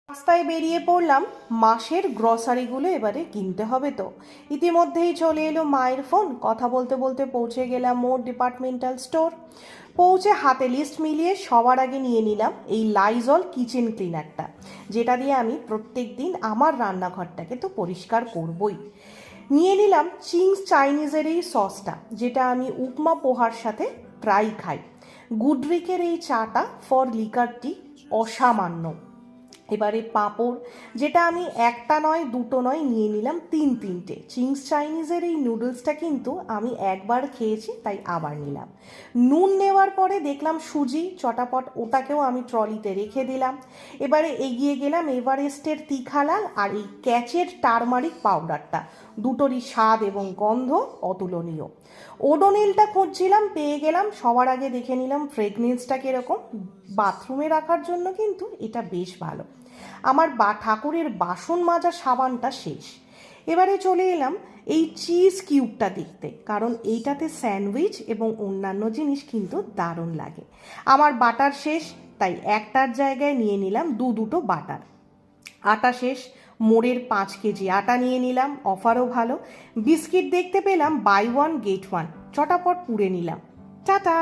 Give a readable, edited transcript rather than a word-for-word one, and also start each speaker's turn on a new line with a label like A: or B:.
A: রাস্তায় বেরিয়ে পড়লাম, মাসের গ্রসারিগুলো এবারে কিনতে হবে তো। ইতিমধ্যেই চলে এলো মায়ের ফোন, কথা বলতে বলতে পৌঁছে গেলাম মোর ডিপার্টমেন্টাল স্টোর। পৌঁছে হাতে লিস্ট মিলিয়ে সবার আগে নিয়ে নিলাম এই লাইজল কিচেন ক্লিনারটা, যেটা দিয়ে আমি প্রত্যেক দিন আমার রান্নাঘরটাকে তো পরিষ্কার করবই। নিয়ে নিলাম চিংস চাইনিজের এই সসটা, যেটা আমি উপমা পোহার সাথে প্রায় খাই। গুডরিকের এই চাটা ফর লিকার টি অসামান্য। এবারে পাঁপড়, যেটা আমি একটা নয় দুটো নয় নিয়ে নিলাম তিনটে। চিংস চাইনিজের এই নুডলসটা কিন্তু আমি একবার খেয়েছি, তাই আবার নিলাম। নুন নেওয়ার পরে দেখলাম সুজি চটাপট, ওটাকেও আমি ট্রলিতে রেখে দিলাম। এবারে এগিয়ে গেলাম এভারেস্টের তিখালাল আর এই ক্যাচের টারমারিক পাউডারটা, দুটোরই স্বাদ এবং গন্ধ অতুলনীয়। ওডোনিলটা খুঁজছিলাম, পেয়ে গেলাম। সবার আগে দেখে নিলাম ফ্রেগনেন্সটা কীরকম। বাথরুমে রাখার জন্য কিন্তু এটা বেশ ভালো। আমার ঠাকুরের বাসন মাজা সাবানটা শেষ। এবারে চলে এলাম এই চিজ কিউবটা দেখতে, কারণ এইটাতে স্যান্ডউইচ এবং অন্যান্য জিনিস কিন্তু দারুণ লাগে। আমার বাটার শেষ, তাই একটার জায়গায় নিয়ে নিলাম দুটো বাটার। আটা শেষ, মোড়ের 5 কেজি আটা নিয়ে নিলাম, অফারও ভালো। বিস্কিট দেখতে পেলাম বাই ওয়ান গেট ওয়ান, চটাপট পুড়ে নিলাম। টাটা।